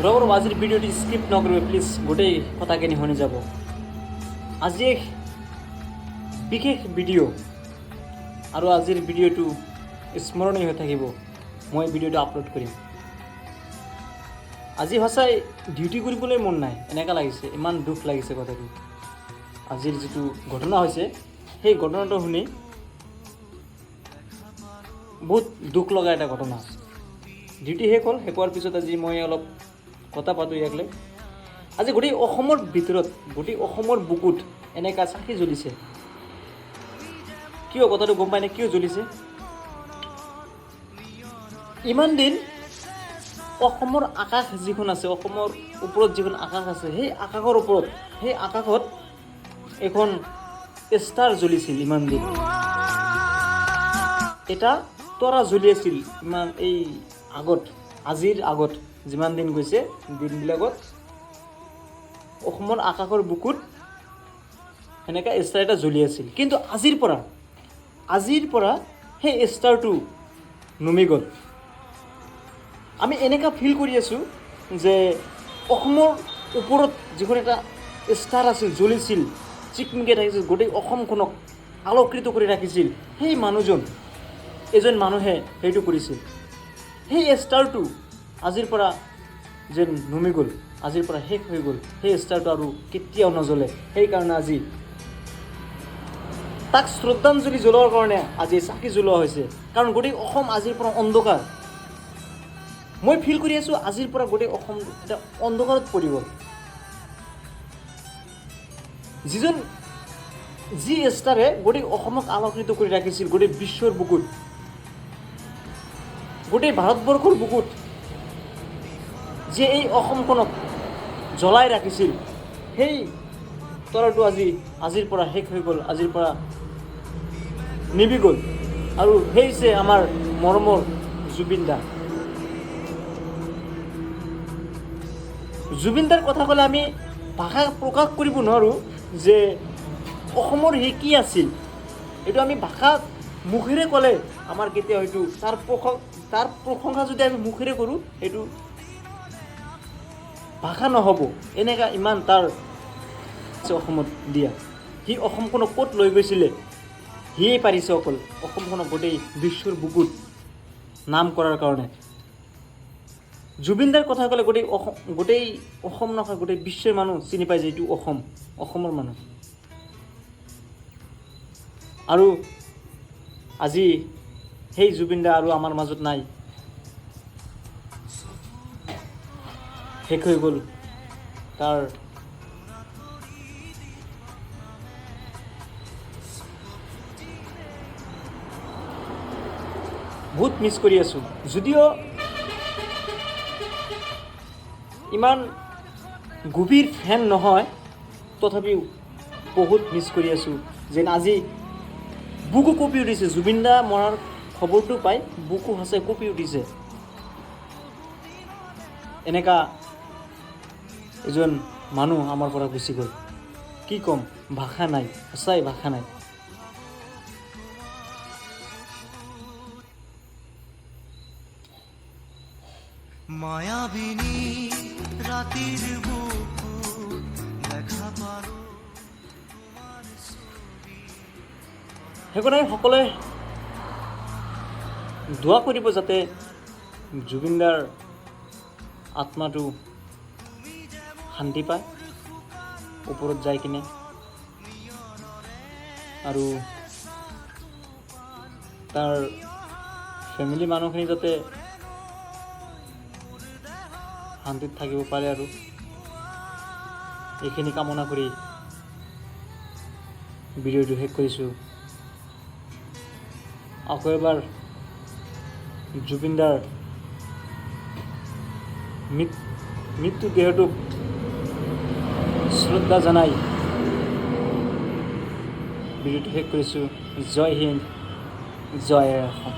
ৰ'ব আজিৰ ভিডিঅ'টি স্কিপ নকৰিব প্লিজ, গোটেই কথাখিনি শুনি যাব। আজি এক বিশেষ ভিডিঅ' আৰু আজিৰ ভিডিঅ'টো স্মৰণীয় হৈ থাকিব। মই ভিডিঅ'টো আপলোড কৰিম। আজি সঁচাই ডিউটি কৰিবলৈ মন নাই এনেকুৱা লাগিছে, ইমান দুখ লাগিছে কথাটো। আজিৰ যিটো ঘটনা হৈছে সেই ঘটনাটো শুনি বহুত দুখ লগা এটা ঘটনা। ডিউটি শেষ হ'ল, শেষ হোৱাৰ পিছত আজি মই অলপ কথা পাতোঁ ইয়াক লৈ। আজি গোটেই অসমৰ ভিতৰত, গোটেই অসমৰ বুকুত এনেকুৱা চাকি জ্বলিছে। কিয় কথাটো গম পায়নে কিয় জ্বলিছে? ইমান দিন অসমৰ আকাশ যিখন আছে, অসমৰ ওপৰত যিখন আকাশ আছে, সেই আকাশৰ ওপৰত, সেই আকাশত এখন ষ্টাৰ জ্বলিছিল ইমান দিন। এটা তৰা জ্বলি আছিল ইমান এই আগত, আজিৰ আগত যিমান দিন গৈছে দিনবিলাকত অসমৰ আকাশৰ বুকুত এনেকুৱা ষ্টাৰ এটা জ্বলি আছিল। কিন্তু আজিৰ পৰা সেই ষ্টাৰটো নুমি গ'ল। আমি এনেকুৱা ফিল কৰি আছোঁ যে অসমৰ ওপৰত যিখন এটা ষ্টাৰ আছিল, জ্বলিছিল, চিকমিকাই থাকিছিল, গোটেই অসমখনক আলোকৃত কৰি ৰাখিছিল, সেই মানুহজন, এজন মানুহে সেইটো কৰিছিল। সেই ষ্টাৰটো আজিৰ পৰা যেন নুমি গ'ল, আজিৰ পৰা শেষ হৈ গ'ল। সেই ষ্টাৰটো আৰু কেতিয়াও নজ্বলে। সেইকাৰণে আজি তাক শ্ৰদ্ধাঞ্জলি জ্বলোৱাৰ কাৰণে আজি চাকি জ্বলোৱা হৈছে। কাৰণ গোটেই অসম আজিৰ পৰা অন্ধকাৰ। মই ফিল কৰি আছোঁ আজিৰ পৰা গোটেই অসম এটা অন্ধকাৰত পৰি গ'ল। যি ষ্টাৰে গোটেই অসমক আলোকিত কৰি ৰাখিছিল, গোটেই বিশ্বৰ বুকুত, গোটেই ভাৰতবৰ্ষৰ বুকুত যে এই অসমখনক জ্বলাই ৰাখিছিল, সেই তৰাটো আজিৰ পৰা শেষ হৈ গ'ল, আজিৰ পৰা নিভি গ'ল। আৰু সেই যে আমাৰ মৰমৰ জুবিন দা। জুবিন দাৰ কথা ক'লে আমি ভাষা প্ৰকাশ কৰিব নোৱাৰোঁ যে অসমৰ সি কি আছিল। এইটো আমি ভাষা মুখেৰে ক'লে আমাৰ কেতিয়া হয়তো তাৰ প্ৰশংসা যদি আমি মুখেৰে কৰোঁ সেইটো ভাষা নহ'ব। এনেকুৱা ইমান তাৰ অসমত দিয়া। সি অসমখনক ক'ত লৈ গৈছিলে, সিয়েই পাৰিছে অকল অসমখনক গোটেই বিশ্বৰ বুকুত নাম কৰাৰ কাৰণে। জুবিনদাৰ কথা ক'লে গোটেই অসম নহয়, গোটেই বিশ্বৰ মানুহ চিনি পায় যে এইটো অসমৰ মানুহ। আৰু আজি সেই জুবিনদা আৰু আমাৰ মাজত নাই, শেষ হৈ গ'ল। তাৰ বহুত মিছ কৰি আছোঁ। যদিও ইমান গভীৰ ফেন নহয়, তথাপিও বহুত মিছ কৰি আছোঁ। যেন আজি বুকু কঁপি উঠিছে। জুবিনদা মৰাৰ খবৰটো পাই বুকু সঁচাই কঁপি উঠিছে। এনেকুৱা এজন মানুহ আমাৰ পৰা গুচি গ'ল। কি ক'ম, ভাষা নাই, সঁচাই ভাষা নাই। মায়াবিনী রাতির বুকু দেখা পারো তোমার ছবি। সেইকাৰণে সকলোৱে দোৱা কৰিব যাতে জুবিনদাৰ আত্মাটো শান্তি পায় ওপৰত যাই কিনে, আৰু তাৰ ফেমিলি মানুহখিনি যাতে শান্তিত থাকিব পাৰে। আৰু এইখিনি কামনা কৰি ভিডিঅ'টো শেষ কৰিছোঁ। আকৌ এবাৰ জুবিনদাৰ মৃত্যু দেহটোক শ্ৰদ্ধা জনাই ভিডিঅ'টো শেষ কৰিছোঁ। জয় হিন্দ, জয় অসম।